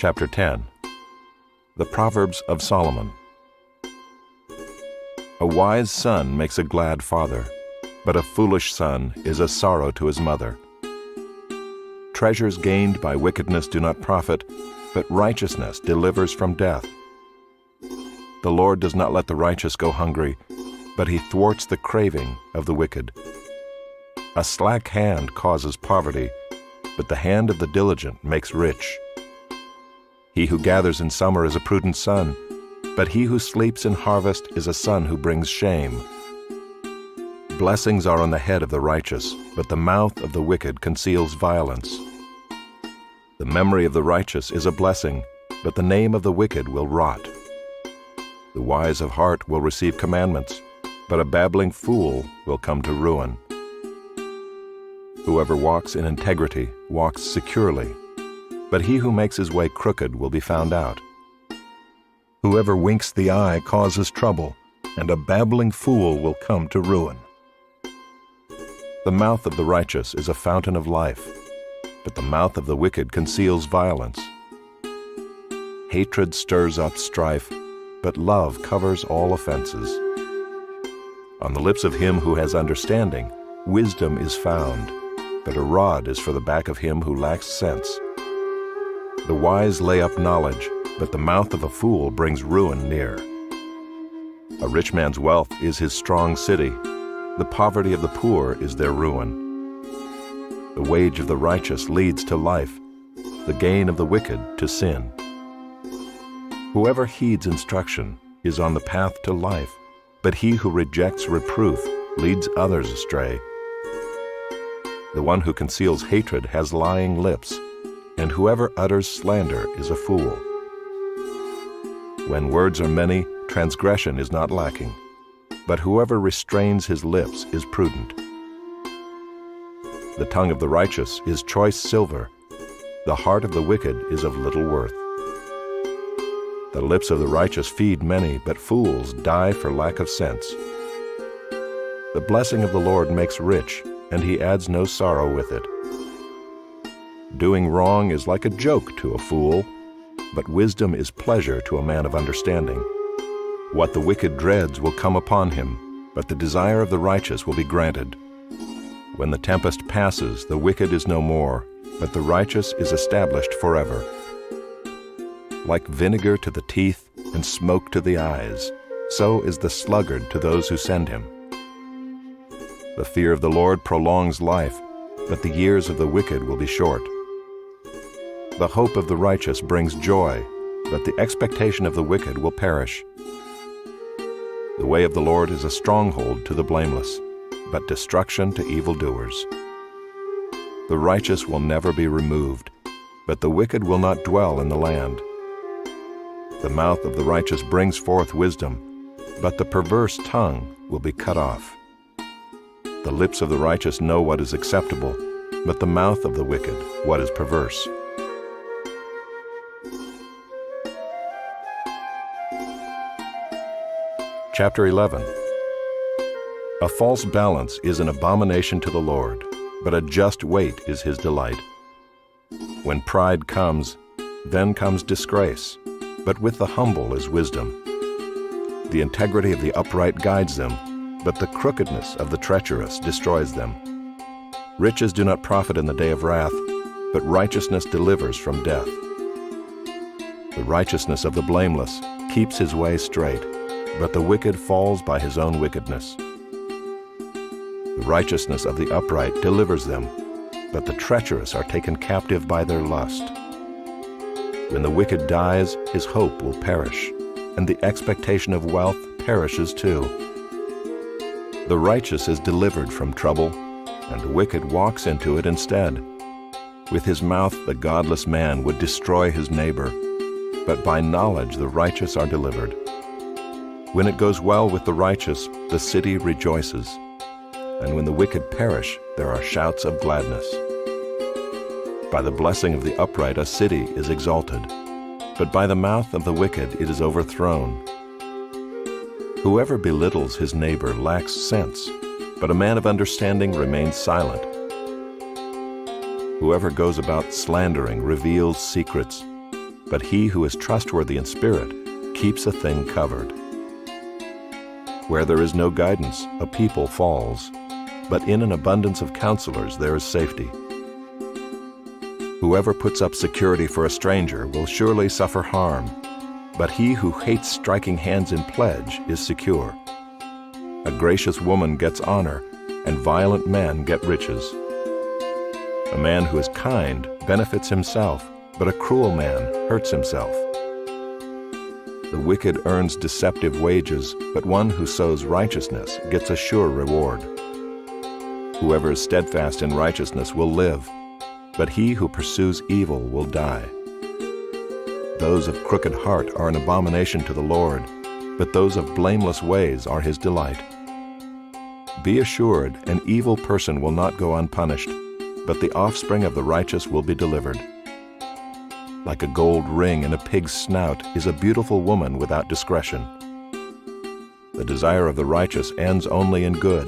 Chapter 10. The Proverbs of Solomon. A wise son makes a glad father, but a foolish son is a sorrow to his mother. Treasures gained by wickedness do not profit, but righteousness delivers from death. The Lord does not let the righteous go hungry, but he thwarts the craving of the wicked. A slack hand causes poverty, but the hand of the diligent makes rich. He who gathers in summer is a prudent son, but he who sleeps in harvest is a son who brings shame. Blessings are on the head of the righteous, but the mouth of the wicked conceals violence. The memory of the righteous is a blessing, but the name of the wicked will rot. The wise of heart will receive commandments, but a babbling fool will come to ruin. Whoever walks in integrity walks securely, but he who makes his way crooked will be found out. Whoever winks the eye causes trouble, and a babbling fool will come to ruin. The mouth of the righteous is a fountain of life, but the mouth of the wicked conceals violence. Hatred stirs up strife, but love covers all offenses. On the lips of him who has understanding, wisdom is found, but a rod is for the back of him who lacks sense. The wise lay up knowledge, but the mouth of a fool brings ruin near. A rich man's wealth is his strong city. The poverty of the poor is their ruin. The wage of the righteous leads to life, the gain of the wicked to sin. Whoever heeds instruction is on the path to life, but he who rejects reproof leads others astray. The one who conceals hatred has lying lips, and whoever utters slander is a fool. When words are many, transgression is not lacking, but whoever restrains his lips is prudent. The tongue of the righteous is choice silver, the heart of the wicked is of little worth. The lips of the righteous feed many, but fools die for lack of sense. The blessing of the Lord makes rich, and he adds no sorrow with it. Doing wrong is like a joke to a fool, but wisdom is pleasure to a man of understanding. What the wicked dreads will come upon him, but the desire of the righteous will be granted. When the tempest passes, the wicked is no more, but the righteous is established forever. Like vinegar to the teeth and smoke to the eyes, so is the sluggard to those who send him. The fear of the Lord prolongs life, but the years of the wicked will be short. The hope of the righteous brings joy, but the expectation of the wicked will perish. The way of the Lord is a stronghold to the blameless, but destruction to evildoers. The righteous will never be removed, but the wicked will not dwell in the land. The mouth of the righteous brings forth wisdom, but the perverse tongue will be cut off. The lips of the righteous know what is acceptable, but the mouth of the wicked what is perverse. Chapter 11. A false balance is an abomination to the Lord, but a just weight is his delight. When pride comes, then comes disgrace, but with the humble is wisdom. The integrity of the upright guides them, but the crookedness of the treacherous destroys them. Riches do not profit in the day of wrath, but righteousness delivers from death. The righteousness of the blameless keeps his way straight, but the wicked falls by his own wickedness. The righteousness of the upright delivers them, but the treacherous are taken captive by their lust. When the wicked dies, his hope will perish, and the expectation of wealth perishes too. The righteous is delivered from trouble, and the wicked walks into it instead. With his mouth the godless man would destroy his neighbor, but by knowledge the righteous are delivered. When it goes well with the righteous, the city rejoices, and when the wicked perish, there are shouts of gladness. By the blessing of the upright a city is exalted, but by the mouth of the wicked it is overthrown. Whoever belittles his neighbor lacks sense, but a man of understanding remains silent. Whoever goes about slandering reveals secrets, but he who is trustworthy in spirit keeps a thing covered. Where there is no guidance, a people falls, but in an abundance of counselors there is safety. Whoever puts up security for a stranger will surely suffer harm, but he who hates striking hands in pledge is secure. A gracious woman gets honor, and violent men get riches. A man who is kind benefits himself, but a cruel man hurts himself. The wicked earns deceptive wages, but one who sows righteousness gets a sure reward. Whoever is steadfast in righteousness will live, but he who pursues evil will die. Those of crooked heart are an abomination to the Lord, but those of blameless ways are his delight. Be assured, an evil person will not go unpunished, but the offspring of the righteous will be delivered. Like a gold ring in a pig's snout is a beautiful woman without discretion. The desire of the righteous ends only in good,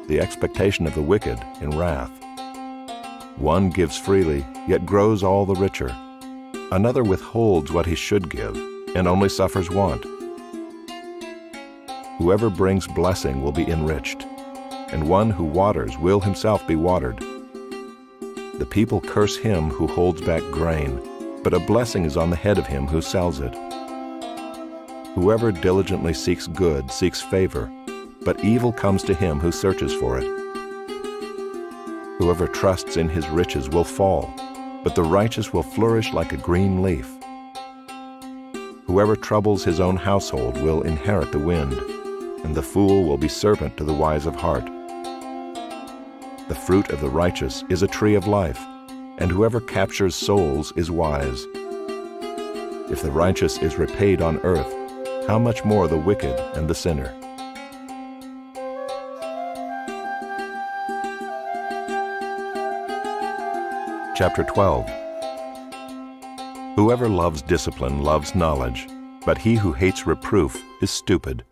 the expectation of the wicked in wrath. One gives freely, yet grows all the richer. Another withholds what he should give, and only suffers want. Whoever brings blessing will be enriched, and one who waters will himself be watered. The people curse him who holds back grain, but a blessing is on the head of him who sells it. Whoever diligently seeks good seeks favor, but evil comes to him who searches for it. Whoever trusts in his riches will fall, but the righteous will flourish like a green leaf. Whoever troubles his own household will inherit the wind, and the fool will be servant to the wise of heart. The fruit of the righteous is a tree of life, and whoever captures souls is wise. If the righteous is repaid on earth, how much more the wicked and the sinner? Chapter 12. Whoever loves discipline loves knowledge, but he who hates reproof is stupid.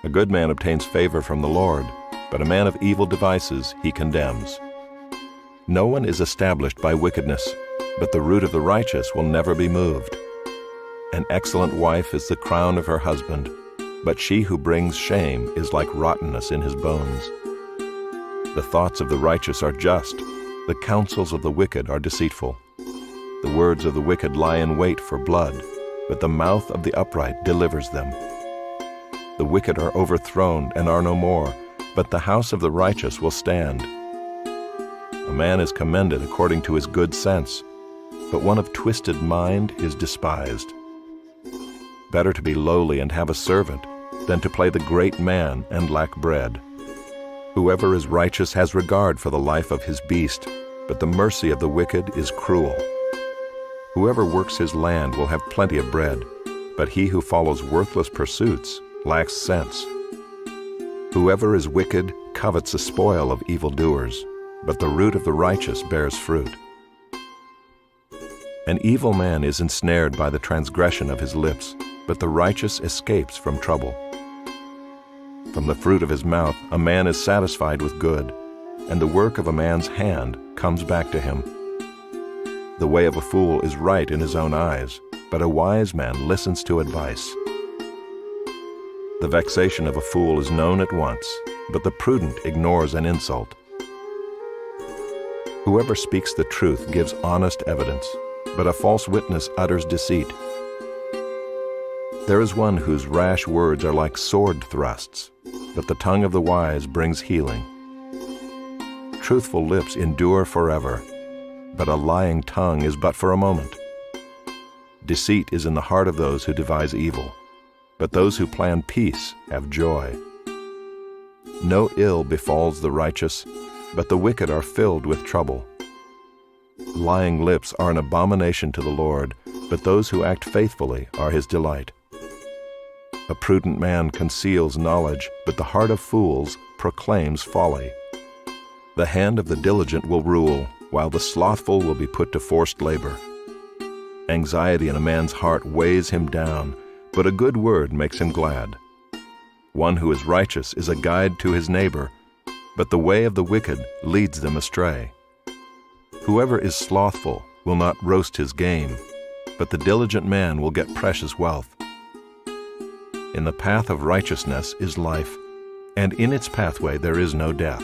A good man obtains favor from the Lord, but a man of evil devices he condemns. No one is established by wickedness, but the root of the righteous will never be moved. An excellent wife is the crown of her husband, but she who brings shame is like rottenness in his bones. The thoughts of the righteous are just, the counsels of the wicked are deceitful. The words of the wicked lie in wait for blood, but the mouth of the upright delivers them. The wicked are overthrown and are no more, but the house of the righteous will stand. A man is commended according to his good sense, but one of twisted mind is despised. Better to be lowly and have a servant than to play the great man and lack bread. Whoever is righteous has regard for the life of his beast, but the mercy of the wicked is cruel. Whoever works his land will have plenty of bread, but he who follows worthless pursuits lacks sense. Whoever is wicked covets the spoil of evildoers, but the root of the righteous bears fruit. An evil man is ensnared by the transgression of his lips, but the righteous escapes from trouble. From the fruit of his mouth a man is satisfied with good, and the work of a man's hand comes back to him. The way of a fool is right in his own eyes, but a wise man listens to advice. The vexation of a fool is known at once, but the prudent ignores an insult. Whoever speaks the truth gives honest evidence, but a false witness utters deceit. There is one whose rash words are like sword thrusts, but the tongue of the wise brings healing. Truthful lips endure forever, but a lying tongue is but for a moment. Deceit is in the heart of those who devise evil, but those who plan peace have joy. No ill befalls the righteous, but the wicked are filled with trouble. Lying lips are an abomination to the Lord, but those who act faithfully are his delight. A prudent man conceals knowledge, but the heart of fools proclaims folly. The hand of the diligent will rule, while the slothful will be put to forced labor. Anxiety in a man's heart weighs him down, but a good word makes him glad. One who is righteous is a guide to his neighbor, but the way of the wicked leads them astray. Whoever is slothful will not roast his game, but the diligent man will get precious wealth. In the path of righteousness is life, and in its pathway there is no death.